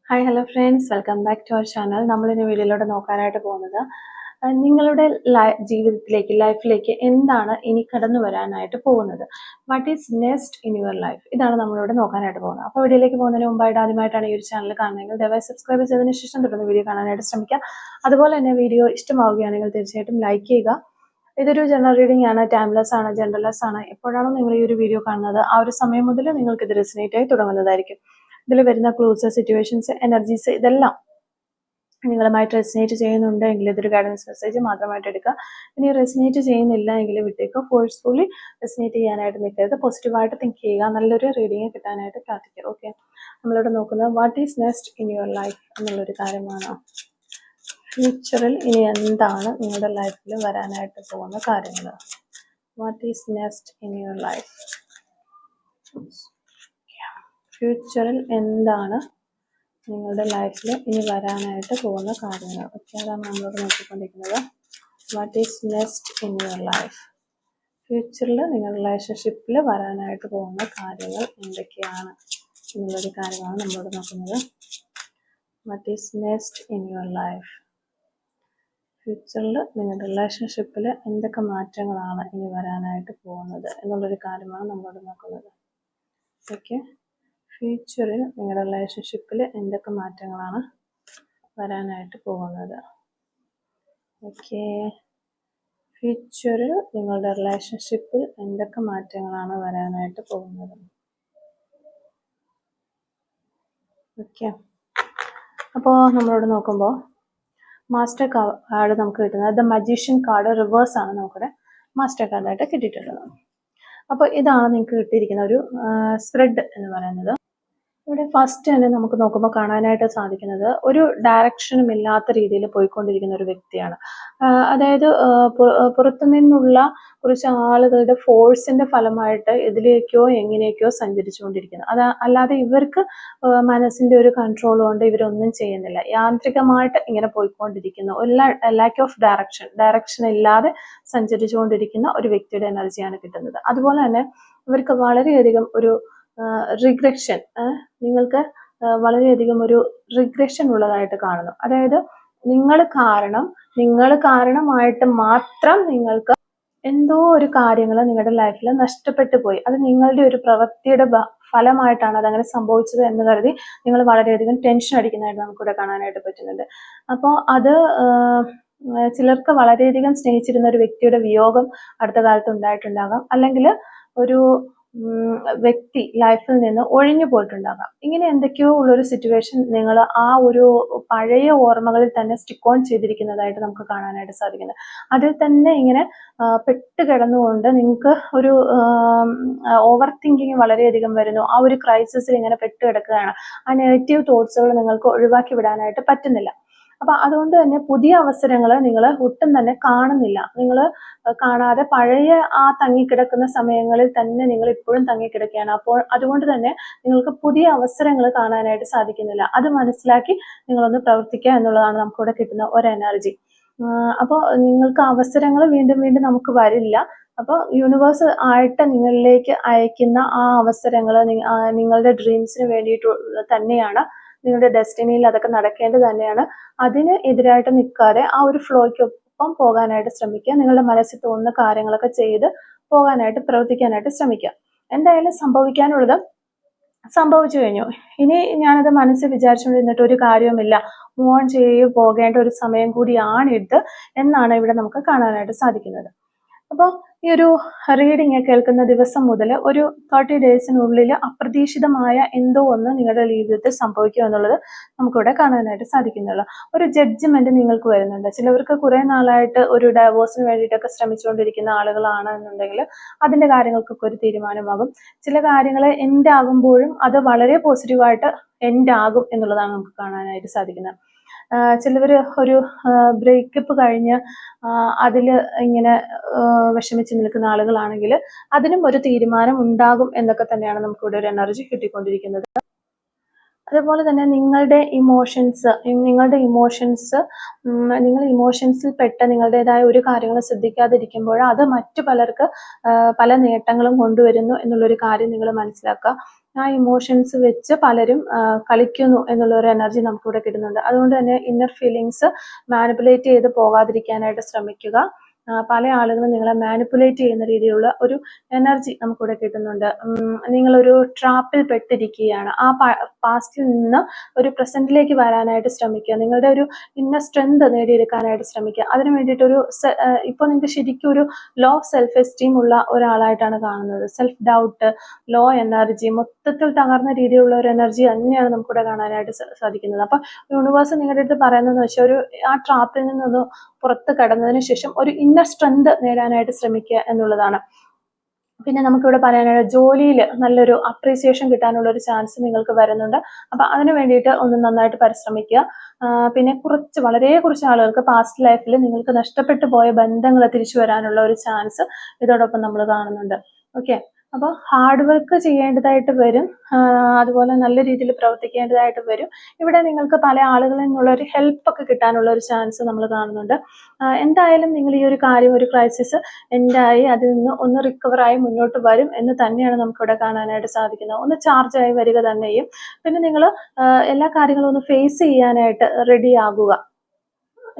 Hi hello friends, welcome back to our channel. നമ്മളിന്ന് വീഡിയോയിലൂടെ നോക്കാനായിട്ട് പോകുന്നത് നിങ്ങളുടെ ലൈഫിലേക്ക് എന്താണ് ഇനി കടന്നു വരാനായിട്ട് പോകുന്നത്, what is next in your life, ഇതാണ് നമ്മളിവിടെ നോക്കാനായിട്ട് പോകുന്നത്. അപ്പോൾ വീഡിയോയിലേക്ക് പോകുന്നതിന് മുമ്പായിട്ട് ആദ്യമായിട്ടാണ് ഈ ഒരു ചാനൽ കാണുന്നതെങ്കിൽ ദയവായി സബ്സ്ക്രൈബ് ചെയ്തതിന് ശേഷം തുടർന്ന് വീഡിയോ കാണാനായിട്ട് ശ്രമിക്കുക. അതുപോലെ തന്നെ വീഡിയോ ഇഷ്ടമാവുകയാണെങ്കിൽ തീർച്ചയായിട്ടും ലൈക്ക് ചെയ്യുക. ഇതൊരു ജനറൽ റീഡിംഗ് ആണ്, ടൈംലെസ് ആണ്, ജനറൽലെസ് ആണ്. എപ്പോഴാണോ നിങ്ങൾ ഈ ഒരു വീഡിയോ കാണുന്നത് ആ ഒരു സമയം മുതൽ നിങ്ങൾക്ക് ഇത് റെസിനേറ്റ് ആയി തുടങ്ങുന്നതായിരിക്കും. ഇതിൽ വരുന്ന ക്ലൂസ്, സിറ്റുവേഷൻസ്, എനർജീസ് ഇതെല്ലാം നിങ്ങളുമായിട്ട് റെസിനേറ്റ് ചെയ്യുന്നുണ്ടെങ്കിൽ ഇതൊരു ഗൈഡൻസ് മെസ്സേജ് മാത്രമായിട്ട് എടുക്കുക. ഇനി റെസിനേറ്റ് ചെയ്യുന്നില്ല എങ്കിൽ വിട്ടേക്ക്. ഫോഴ്സ്ഫുള്ളി റെസിനേറ്റ് ചെയ്യാനായിട്ട് നിൽക്കരുത്. പോസിറ്റീവായിട്ട് തിങ്ക് ചെയ്യുക. നല്ലൊരു റീഡിങ് കിട്ടാനായിട്ട് പ്രാർത്ഥിക്കുക. ഓക്കെ, നമ്മളിവിടെ നോക്കുന്നത് what is next in your life എന്നുള്ളൊരു കാര്യമാണ്. ഫ്യൂച്ചറിൽ ഇനി എന്താണ് നിങ്ങളുടെ ലൈഫിൽ വരാനായിട്ട് പോകുന്ന കാര്യങ്ങൾ. What is next in your life. ഫ്യൂച്ചറിൽ എന്താണ് നിങ്ങളുടെ ലൈഫിൽ ഇനി വരാനായിട്ട് പോകുന്ന കാര്യങ്ങൾ. ഓക്കെ, അതാണ് നമ്മളോട് നോക്കിക്കൊണ്ടിരിക്കുന്നത്. What is next in your life. ഫ്യൂച്ചറിൽ നിങ്ങളുടെ റിലേഷൻഷിപ്പിൽ വരാനായിട്ട് പോകുന്ന കാര്യങ്ങൾ എന്തൊക്കെയാണ് എന്നുള്ളൊരു കാര്യമാണ് നമ്മളോട് നോക്കുന്നത്. What is next in your life. ഫ്യൂച്ചറിൽ നിങ്ങളുടെ റിലേഷൻഷിപ്പിൽ എന്തൊക്കെ മാറ്റങ്ങളാണ് ഇനി വരാനായിട്ട് പോകുന്നത് എന്നുള്ളൊരു കാര്യമാണ് നമ്മളോട് നോക്കുന്നത്. ഓക്കെ, ഫ്യൂച്ചറിൽ നിങ്ങളുടെ റിലേഷൻഷിപ്പിൽ എന്തൊക്കെ മാറ്റങ്ങളാണ് വരാനായിട്ട് പോകുന്നത്. ഓക്കെ, ഫ്യൂച്ചറിൽ നിങ്ങളുടെ റിലേഷൻഷിപ്പിൽ എന്തൊക്കെ മാറ്റങ്ങളാണ് വരാനായിട്ട് പോകുന്നത്. ഓക്കെ, അപ്പോൾ നമ്മളോട് നോക്കുമ്പോൾ മാസ്റ്റർ കാർഡ് നമുക്ക് കിട്ടുന്നത് ദ മജീഷ്യൻ കാർഡ് റിവേഴ്സ് ആണ് നമുക്കിവിടെ മാസ്റ്റർ കാർഡായിട്ട് കിട്ടിയിട്ടുള്ളത്. അപ്പോൾ ഇതാണ് നിങ്ങൾക്ക് കിട്ടിയിരിക്കുന്ന ഒരു സ്പ്രെഡ് എന്ന് പറയുന്നത്. ഇവിടെ ഫസ്റ്റ് തന്നെ നമുക്ക് നോക്കുമ്പോൾ കാണാനായിട്ട് സാധിക്കുന്നത് ഒരു ഡയറക്ഷനും ഇല്ലാത്ത രീതിയിൽ പോയിക്കൊണ്ടിരിക്കുന്ന ഒരു വ്യക്തിയാണ്. അതായത് പുറത്തു നിന്നുള്ള കുറച്ച് ആളുകളുടെ ഫോഴ്സിന്റെ ഫലമായിട്ട് ഇതിലേക്കോ എങ്ങനെയൊക്കെയോ സഞ്ചരിച്ചുകൊണ്ടിരിക്കുന്നത്. അല്ലാതെ ഇവർക്ക് മനസ്സിന്റെ ഒരു കൺട്രോൾ കൊണ്ട് ഇവരൊന്നും ചെയ്യുന്നില്ല. യാന്ത്രികമായിട്ട് ഇങ്ങനെ പോയിക്കൊണ്ടിരിക്കുന്ന ലാക്ക് ഓഫ് ഡയറക്ഷൻ ഇല്ലാതെ സഞ്ചരിച്ചുകൊണ്ടിരിക്കുന്ന ഒരു വ്യക്തിയുടെ എനർജിയാണ് കിട്ടുന്നത്. അതുപോലെ തന്നെ ഇവർക്ക് വളരെയധികം ഒരു റിഗ്രഷൻ, നിങ്ങൾക്ക് വളരെയധികം ഒരു റിഗ്രഷൻ ഉള്ളതായിട്ട് കാണുന്നു. അതായത് നിങ്ങൾ കാരണമായിട്ട് മാത്രം നിങ്ങൾക്ക് എന്തോ ഒരു കാര്യങ്ങൾ നിങ്ങളുടെ ലൈഫിൽ നഷ്ടപ്പെട്ടു പോയി. അത് നിങ്ങളുടെ ഒരു പ്രവൃത്തിയുടെ ഫലമായിട്ടാണ് അതങ്ങനെ സംഭവിച്ചത് എന്ന് കരുതി നിങ്ങൾ വളരെയധികം ടെൻഷൻ അടിക്കുന്നതായിട്ട് നമുക്കിവിടെ കാണാനായിട്ട് പറ്റുന്നുണ്ട്. അപ്പോൾ അത് ചിലർക്ക് വളരെയധികം സ്നേഹിച്ചിരുന്ന ഒരു വ്യക്തിയുടെ വിയോഗം അടുത്ത കാലത്ത് ഉണ്ടായിട്ടുണ്ടാകാം, അല്ലെങ്കിൽ ഒരു വ്യക്തി ലൈഫിൽ നിന്ന് ഒഴിഞ്ഞു പോയിട്ടുണ്ടാകാം. ഇങ്ങനെ എന്തൊക്കെയോ ഉള്ളൊരു സിറ്റുവേഷൻ നിങ്ങൾ ആ ഒരു പഴയ ഓർമ്മകളിൽ തന്നെ സ്റ്റിക്ക് ഓൺ ചെയ്തിരിക്കുന്നതായിട്ട് നമുക്ക് കാണാനായിട്ട് സാധിക്കുന്നത്. അതിൽ തന്നെ ഇങ്ങനെ പെട്ട് കിടന്നുകൊണ്ട് നിങ്ങൾക്ക് ഒരു ഓവർ തിങ്കിങ് വളരെയധികം വരുന്നു. ആ ഒരു ക്രൈസിസിൽ ഇങ്ങനെ പെട്ട് കിടക്കുകയാണ്. ആ നെഗറ്റീവ് തോട്ട്സുകൾ നിങ്ങൾക്ക് ഒഴിവാക്കി വിടാനായിട്ട് പറ്റുന്നില്ല. അപ്പൊ അതുകൊണ്ട് തന്നെ പുതിയ അവസരങ്ങൾ നിങ്ങൾ ഒട്ടും തന്നെ കാണുന്നില്ല. നിങ്ങൾ കാണാതെ പഴയ ആ തങ്ങിക്കിടക്കുന്ന സമയങ്ങളിൽ തന്നെ നിങ്ങൾ ഇപ്പോഴും തങ്ങിക്കിടക്കുകയാണ്. അപ്പോൾ അതുകൊണ്ട് തന്നെ നിങ്ങൾക്ക് പുതിയ അവസരങ്ങൾ കാണാനായിട്ട് സാധിക്കുന്നില്ല. അത് മനസ്സിലാക്കി നിങ്ങളൊന്ന് പ്രവർത്തിക്കുക എന്നുള്ളതാണ് നമുക്കിവിടെ കിട്ടുന്ന ഒരു എനർജി. അപ്പോൾ നിങ്ങൾക്ക് അവസരങ്ങൾ വീണ്ടും വീണ്ടും നമുക്ക് വരില്ല. അപ്പോൾ യൂണിവേഴ്സ് ആയിട്ട് നിങ്ങളിലേക്ക് അയക്കുന്ന ആ അവസരങ്ങൾ നിങ്ങളുടെ ഡ്രീംസിന് വേണ്ടിയിട്ട് തന്നെയാണ്. നിങ്ങളുടെ ഡെസ്റ്റിനിയിൽ അതൊക്കെ നടക്കേണ്ടത് തന്നെയാണ്. അതിന് എതിരായിട്ട് നിൽക്കാതെ ആ ഒരു ഫ്ലോയ്ക്കൊപ്പം പോകാനായിട്ട് ശ്രമിക്കുക. നിങ്ങളുടെ മനസ്സിൽ തോന്നുന്ന കാര്യങ്ങളൊക്കെ ചെയ്ത് പോകാനായിട്ട്, പ്രവർത്തിക്കാനായിട്ട് ശ്രമിക്കുക. എന്തായാലും സംഭവിക്കാനുള്ളത് സംഭവിച്ചു കഴിഞ്ഞു. ഇനി ഞാനത് മനസ്സിൽ വിചാരിച്ചുകൊണ്ടിരുന്നിട്ട് ഒരു കാര്യവുമില്ല, മൂവ് ഓൺ ചെയ്ത് പോകേണ്ട ഒരു സമയം കൂടിയാണ് ഇത് എന്നാണ് ഇവിടെ നമുക്ക് കാണാനായിട്ട് സാധിക്കുന്നത്. അപ്പോൾ ഈ ഒരു റീഡിങ് കേൾക്കുന്ന ദിവസം മുതൽ ഒരു 30 ഡേയ്സിനുള്ളിൽ അപ്രതീക്ഷിതമായ എന്തോ ഒന്ന് നിങ്ങളുടെ ജീവിതത്തിൽ സംഭവിക്കും എന്നുള്ളത് നമുക്കിവിടെ കാണാനായിട്ട് സാധിക്കുന്നുള്ളൂ. ഒരു ജഡ്ജ്മെന്റ് നിങ്ങൾക്ക് വരുന്നുണ്ട്. ചിലവർക്ക് കുറെ നാളായിട്ട് ഒരു ഡൈവോഴ്സിന് വേണ്ടിയിട്ടൊക്കെ ശ്രമിച്ചുകൊണ്ടിരിക്കുന്ന ആളുകളാണ് എന്നുണ്ടെങ്കിൽ അതിന്റെ കാര്യങ്ങൾക്കൊക്കെ ഒരു തീരുമാനമാകും. ചില കാര്യങ്ങൾ എൻഡ് ആകുമ്പോഴും അത് വളരെ പോസിറ്റീവായിട്ട് എൻഡ് ആകും എന്നുള്ളതാണ് നമുക്ക് കാണാനായിട്ട് സാധിക്കുന്നത്. ചിലവർ ഒരു ബ്രേക്കപ്പ് കഴിഞ്ഞ് അതിൽ ഇങ്ങനെ വിഷമിച്ച് നിൽക്കുന്ന ആളുകളാണെങ്കിൽ അതിനും ഒരു തീരുമാനം ഉണ്ടാകും എന്നൊക്കെ തന്നെയാണ് നമുക്കിവിടെ ഒരു എനർജി കിട്ടിക്കൊണ്ടിരിക്കുന്നത്. അതുപോലെ തന്നെ നിങ്ങളുടെ ഇമോഷൻസിൽ പെട്ട നിങ്ങളുടേതായ ഒരു കാര്യങ്ങൾ ശ്രദ്ധിക്കാതിരിക്കുമ്പോൾ അത് മറ്റു പലർക്ക് പല നേട്ടങ്ങളും കൊണ്ടുവരുന്നു എന്നുള്ളൊരു കാര്യം നിങ്ങൾ മനസ്സിലാക്കുക. ആ ഇമോഷൻസ് വെച്ച് പലരും കളിക്കുന്നു എന്നുള്ള ഒരു എനർജി നമുക്കിവിടെ കിട്ടുന്നുണ്ട്. അതുകൊണ്ട് തന്നെ ഇന്നർ ഫീലിങ്സ് മാനിപ്പുലേറ്റ് ചെയ്ത് പോകാതിരിക്കാനായിട്ട് ശ്രമിക്കുക. പല ആളുകളും നിങ്ങളെ മാനിപ്പുലേറ്റ് ചെയ്യുന്ന രീതിയിലുള്ള ഒരു എനർജി നമുക്കിവിടെ കിട്ടുന്നുണ്ട്. നിങ്ങളൊരു ട്രാപ്പിൽ പെട്ടിരിക്കുകയാണ്. ആ പാസ്റ്റിൽ നിന്ന് ഒരു പ്രസന്റിലേക്ക് വരാനായിട്ട് ശ്രമിക്കുക. നിങ്ങളുടെ ഒരു ഇന്നർ സ്ട്രെങ്ത് നേടിയെടുക്കാനായിട്ട് ശ്രമിക്കുക. അതിനു വേണ്ടിയിട്ടൊരു ഇപ്പോൾ നിങ്ങൾക്ക് ശരിക്കും ഒരു ലോ സെൽഫ് എസ്റ്റീം ഉള്ള ഒരാളായിട്ടാണ് കാണുന്നത്. സെൽഫ് ഡൗട്ട്, ലോ എനർജി, മൊത്തത്തിൽ തകർന്ന രീതിയിലുള്ള ഒരു എനർജി തന്നെയാണ് നമുക്കിവിടെ കാണാനായിട്ട് സാധിക്കുന്നത്. അപ്പൊ യൂണിവേഴ്സ് നിങ്ങളുടെ അടുത്ത് പറയുന്നതെന്ന് വെച്ചാൽ ആ ട്രാപ്പിൽ നിന്നൊന്ന് പുറത്ത് കടന്നതിന് ശേഷം ഒരു ഇന്നർ സ്ട്രെങ്ത് നേടാനായിട്ട് ശ്രമിക്കുക എന്നുള്ളതാണ്. പിന്നെ നമുക്കിവിടെ പറയാനായിട്ട് ജോലിയിൽ നല്ലൊരു അപ്രീസിയേഷൻ കിട്ടാനുള്ള ഒരു ചാൻസ് നിങ്ങൾക്ക് വരുന്നുണ്ട്. അപ്പൊ അതിന് വേണ്ടിയിട്ട് ഒന്ന് നന്നായിട്ട് പരിശ്രമിക്കുക. പിന്നെ വളരെ കുറച്ച് ആളുകൾക്ക് പാസ്റ്റ് ലൈഫിൽ നിങ്ങൾക്ക് നഷ്ടപ്പെട്ടു പോയ ബന്ധങ്ങൾ തിരിച്ചു വരാനുള്ള ഒരു ചാൻസ് ഇതോടൊപ്പം നമ്മൾ കാണുന്നുണ്ട്. ഓക്കെ, അപ്പോൾ ഹാർഡ് വർക്ക് ചെയ്യേണ്ടതായിട്ട് വരും. അതുപോലെ നല്ല രീതിയിൽ പ്രവർത്തിക്കേണ്ടതായിട്ട് വരും. ഇവിടെ നിങ്ങൾക്ക് പല ആളുകളിൽ നിന്നുള്ള ഒരു ഹെൽപ്പ് ഒക്കെ കിട്ടാനുള്ള ഒരു ചാൻസ് നമ്മൾ കാണുന്നുണ്ട്. എന്തായാലും നിങ്ങൾ ഈ ഒരു കാര്യം, ഒരു ക്രൈസിസ് എൻഡായി അതിൽ നിന്ന് ഒന്ന് റിക്കവറായി മുന്നോട്ട് വരും എന്ന് തന്നെയാണ് നമുക്കിവിടെ കാണാനായിട്ട് സാധിക്കുന്നത്. ഒന്ന് ചാർജായി വരിക തന്നെയും. പിന്നെ നിങ്ങൾ എല്ലാ കാര്യങ്ങളും ഒന്ന് ഫേസ് ചെയ്യാനായിട്ട് റെഡി ആകുക.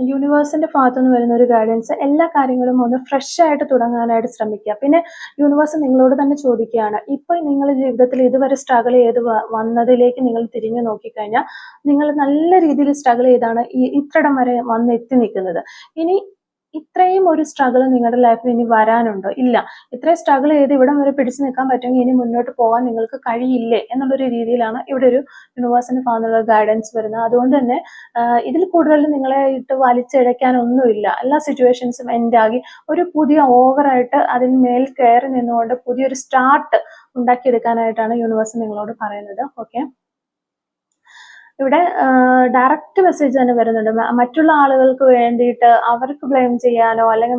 യൂണിവേഴ്സിന്റെ ഭാഗത്തു നിന്ന് വരുന്ന ഒരു ഗൈഡൻസ്, എല്ലാ കാര്യങ്ങളും ഒന്ന് ഫ്രഷ് ആയിട്ട് തുടങ്ങാനായിട്ട് ശ്രമിക്കുക. പിന്നെ യൂണിവേഴ്സ് നിങ്ങളോട് തന്നെ ചോദിക്കുകയാണ്, ഇപ്പൊ നിങ്ങൾ ജീവിതത്തിൽ ഇതുവരെ സ്ട്രഗിൾ ചെയ്ത് വന്നതിലേക്ക് നിങ്ങൾ തിരിഞ്ഞു നോക്കിക്കഴിഞ്ഞാൽ നിങ്ങൾ നല്ല രീതിയിൽ സ്ട്രഗിൾ ചെയ്താണ് ഇത്രയിടം വരെ വന്നെത്തി നിൽക്കുന്നത്. ഇനി ഇത്രയും ഒരു സ്ട്രഗിൾ നിങ്ങളുടെ ലൈഫിൽ ഇനി വരാനുണ്ടോ? ഇല്ല. ഇത്രയും സ്ട്രഗിൾ ചെയ്ത് ഇവിടം വരെ പിടിച്ചു നിൽക്കാൻ പറ്റുമെങ്കിൽ ഇനി മുന്നോട്ട് പോകാൻ നിങ്ങൾക്ക് കഴിയില്ലേ എന്നുള്ളൊരു രീതിയിലാണ് ഇവിടെ ഒരു യൂണിവേഴ്സിന്റെ ഭാഗത്തുള്ള ഗൈഡൻസ് വരുന്നത്. അതുകൊണ്ട് തന്നെ ഇതിൽ കൂടുതൽ നിങ്ങളെ ഇട്ട് വലിച്ചിഴയ്ക്കാനൊന്നുമില്ല. എല്ലാ സിറ്റുവേഷൻസും എൻഡാകി ഒരു പുതിയ ഓവറായിട്ട് അതിൽ മേൽ കയറി നിന്നുകൊണ്ട് പുതിയൊരു സ്റ്റാർട്ട് ഉണ്ടാക്കിയെടുക്കാനായിട്ടാണ് യൂണിവേഴ്സ് നിങ്ങളോട് പറയുന്നത്. ഓക്കെ, ഇവിടെ ഡയറക്റ്റ് മെസ്സേജ് തന്നെ വരുന്നുണ്ട്. മറ്റുള്ള ആളുകൾക്ക് വേണ്ടിയിട്ട് അവർക്ക് ബ്ലെയിം ചെയ്യാനോ അല്ലെങ്കിൽ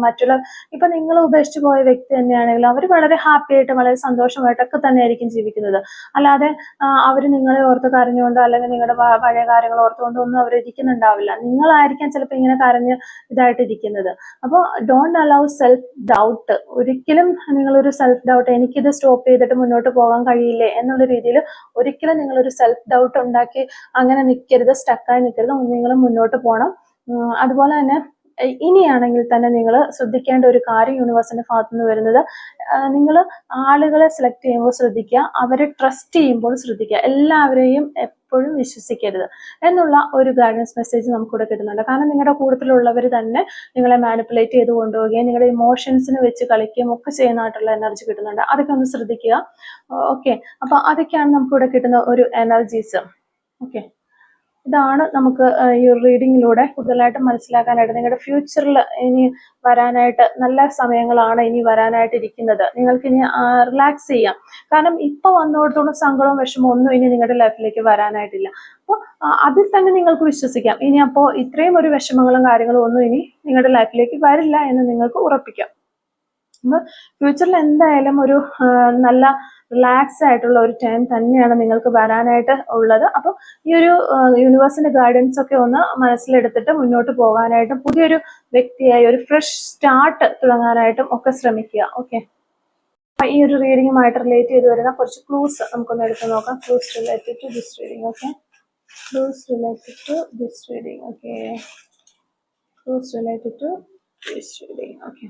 ഇപ്പൊ നിങ്ങൾ ഉപേക്ഷിച്ചു പോയ വ്യക്തി തന്നെയാണെങ്കിലും അവർ വളരെ ഹാപ്പി ആയിട്ട് വളരെ സന്തോഷമായിട്ടൊക്കെ തന്നെയായിരിക്കും ജീവിക്കുന്നത്. അല്ലാതെ അവർ നിങ്ങളെ ഓർത്ത് കരഞ്ഞുകൊണ്ടോ അല്ലെങ്കിൽ നിങ്ങളുടെ പഴയ കാര്യങ്ങൾ ഓർത്തുകൊണ്ടോ ഒന്നും അവർ ഇരിക്കുന്നുണ്ടാവില്ല. നിങ്ങളായിരിക്കാം ചിലപ്പോൾ ഇങ്ങനെ കരഞ്ഞ് ഇതായിട്ടിരിക്കുന്നത്. അപ്പോൾ ഡോണ്ട് അലൗ സെൽഫ് ഡൗട്ട്. ഒരിക്കലും നിങ്ങളൊരു സെൽഫ് ഡൗട്ട്, എനിക്കിത് സ്റ്റോപ്പ് ചെയ്തിട്ട് മുന്നോട്ട് പോകാൻ കഴിയില്ലേ എന്നുള്ള രീതിയിൽ ഒരിക്കലും നിങ്ങളൊരു സെൽഫ് ഡൗട്ട് ഉണ്ടാക്കി അങ്ങനെ നിൽക്കരുത്, സ്റ്റക്കായി നിൽക്കരുത്. നിങ്ങൾ മുന്നോട്ട് പോകണം. അതുപോലെ തന്നെ ഇനിയാണെങ്കിൽ തന്നെ നിങ്ങൾ ശ്രദ്ധിക്കേണ്ട ഒരു കാര്യം യൂണിവേഴ്സിന്റെ ഭാഗത്തു നിന്ന് വരുന്നത്, നിങ്ങൾ ആളുകളെ സെലക്ട് ചെയ്യുമ്പോൾ ശ്രദ്ധിക്കുക, അവരെ ട്രസ്റ്റ് ചെയ്യുമ്പോൾ ശ്രദ്ധിക്കുക. എല്ലാവരെയും എപ്പോഴും വിശ്വസിക്കരുത് എന്നുള്ള ഒരു ഗൈഡൻസ് മെസ്സേജ് നമുക്കിവിടെ കിട്ടുന്നുണ്ട്. കാരണം നിങ്ങളുടെ കൂട്ടത്തിലുള്ളവർ തന്നെ നിങ്ങളെ മാനിപ്പുലേറ്റ് ചെയ്ത് കൊണ്ടുപോവുകയും നിങ്ങളുടെ ഇമോഷൻസിന് വെച്ച് കളിക്കുകയും ഒക്കെ ചെയ്യുന്നതായിട്ടുള്ള എനർജി കിട്ടുന്നുണ്ട്. അതൊക്കെ ഒന്ന് ശ്രദ്ധിക്കുക. ഓക്കെ, അപ്പൊ അതൊക്കെയാണ് നമുക്കിവിടെ കിട്ടുന്ന ഒരു എനർജീസ്. ഓക്കെ, ഇതാണ് നമുക്ക് ഈ ഒരു റീഡിങ്ങിലൂടെ കൂടുതലായിട്ട് മനസ്സിലാക്കാനായിട്ട്. നിങ്ങളുടെ ഫ്യൂച്ചറിൽ ഇനി വരാനായിട്ട് നല്ല സമയങ്ങളാണ് ഇനി വരാനായിട്ട് ഇരിക്കുന്നത്. നിങ്ങൾക്ക് ഇനി റിലാക്സ് ചെയ്യാം. കാരണം ഇപ്പൊ വന്നോടത്തോളം സങ്കടവും വിഷമവും ഒന്നും ഇനി നിങ്ങളുടെ ലൈഫിലേക്ക് വരാനായിട്ടില്ല. അപ്പോൾ അതിൽ തന്നെ നിങ്ങൾക്ക് വിശ്വസിക്കാം. ഇനി അപ്പോൾ ഇത്രയും ഒരു വിഷമങ്ങളും കാര്യങ്ങളും ഒന്നും ഇനി നിങ്ങളുടെ ലൈഫിലേക്ക് വരില്ല എന്ന് നിങ്ങൾക്ക് ഉറപ്പിക്കാം. അപ്പോൾ ഫ്യൂച്ചറിൽ എന്തായാലും ഒരു നല്ല റിലാക്സ് ആയിട്ടുള്ള ഒരു ടൈം തന്നെയാണ് നിങ്ങൾക്ക് വരാനായിട്ട് ഉള്ളത്. അപ്പോൾ ഈ ഒരു യൂണിവേഴ്സിന്റെ ഗൈഡൻസ് ഒക്കെ ഒന്ന് മനസ്സിലെടുത്തിട്ട് മുന്നോട്ട് പോകാനായിട്ടും പുതിയൊരു വ്യക്തിയായി ഒരു ഫ്രഷ് സ്റ്റാർട്ട് തുടങ്ങാനായിട്ടും ഒക്കെ ശ്രമിക്കുക. ഓക്കെ, ഈ ഒരു റീഡിങ്ങുമായിട്ട് റിലേറ്റ് ചെയ്ത് വരുന്ന കുറച്ച് ക്ലൂസ് നമുക്കൊന്ന് എടുത്ത് നോക്കാം. Clues related to this reading. Okay, clues related to this reading. Okay, clues related to this reading. Okay,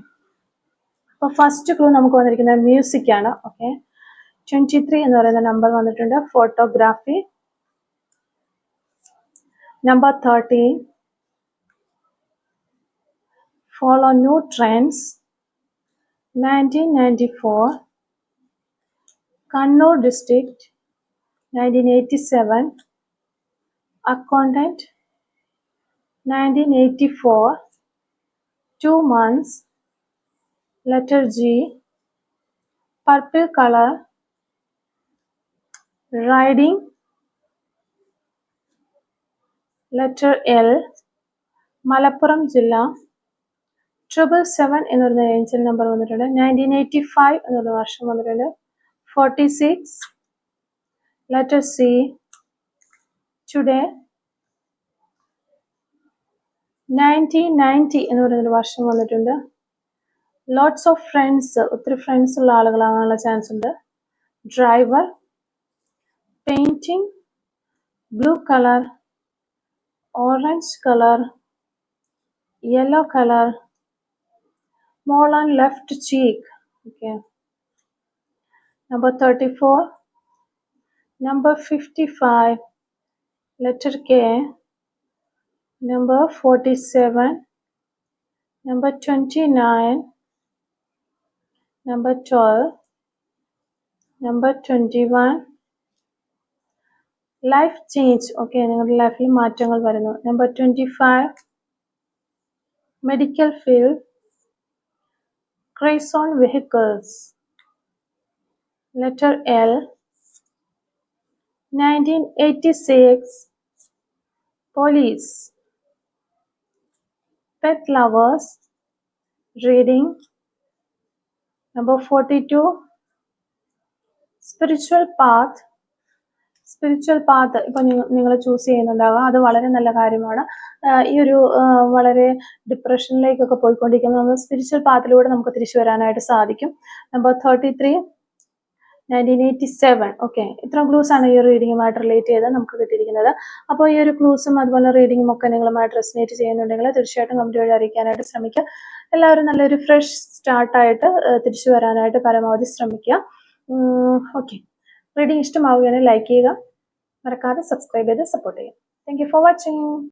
അപ്പോൾ ഫസ്റ്റ് ക്ലൂ നമുക്ക് വന്നിരിക്കുന്നത് മ്യൂസിക് ആണ്. ഓക്കെ, 23 എന്ന് പറയുന്ന നമ്പർ വന്നിട്ടുണ്ട്. Photography. Number 13, follow new trends. 1994, Kannur district. 1987, accountant. 1984, 2 months. Letter G, purple color. Riding. Letter L, Malappuram ജില്ല. 777 എന്ന് പറയുന്ന ഏഞ്ചൽ നമ്പർ വന്നിട്ടുണ്ട്. 1985 എന്നുള്ള വർഷം വന്നിട്ടുണ്ട്. 46. Letter C, today. 1990 എന്ന് പറയുന്ന വർഷം വന്നിട്ടുണ്ട്. ലോട്ട്സ് ഓഫ് ഫ്രണ്ട്സ്, ഒത്തിരി ഫ്രണ്ട്സ് ഉള്ള ആളുകളാകാനുള്ള ചാൻസ് ഉണ്ട്. Driver. painting, blue color, orange color, yellow color, mole on left cheek. Okay. Number 34, number 55, letter K, number 47, number 29, number 12, number 21, life change. Okay, നിങ്ങളുടെ ലൈഫിൽ മാറ്റങ്ങൾ വരുന്നു. Number 25, medical field, craze on vehicles, letter L, 1986, police, pet lovers, reading. Number 42, spiritual path. Spiritual path ഇപ്പം നിങ്ങൾ choose ചെയ്യുന്നുണ്ടാകുക, അത് വളരെ നല്ല കാര്യമാണ്. ഈ ഒരു വളരെ ഡിപ്രഷനിലേക്കൊക്കെ പോയിക്കൊണ്ടിരിക്കുമ്പോൾ നമ്മൾ സ്പിരിച്വൽ പാത്തിലൂടെ നമുക്ക് തിരിച്ചു വരാനായിട്ട് സാധിക്കും. നമ്പർ 33, 1987. ഓക്കെ, ഇത്ര ക്ലൂസ് ആണ് ഈ ഒരു റീഡിങ്ങുമായിട്ട് റിലേറ്റ് ചെയ്ത് നമുക്ക് കിട്ടിയിരിക്കുന്നത്. അപ്പോൾ ഈ ഒരു ക്ലൂസും അതുപോലെ റീഡിങ്ങും ഒക്കെ നിങ്ങളുമായിട്ട് റെസിനേറ്റ് ചെയ്യുന്നുണ്ടെങ്കിൽ തീർച്ചയായിട്ടും കമന്റ് വഴി അറിയിക്കാനായിട്ട് ശ്രമിക്കുക. എല്ലാവരും നല്ലൊരു ഫ്രഷ് സ്റ്റാർട്ടായിട്ട് തിരിച്ചു വരാനായിട്ട് പരമാവധി ശ്രമിക്കുക. ഓക്കെ, റീഡിങ് ഇഷ്ടമാവുകയാണെങ്കിൽ ലൈക്ക് ചെയ്യുക, മറക്കാതെ സബ്സ്ക്രൈബ് ചെയ്ത് സപ്പോർട്ട് ചെയ്യുക. Thank you for watching.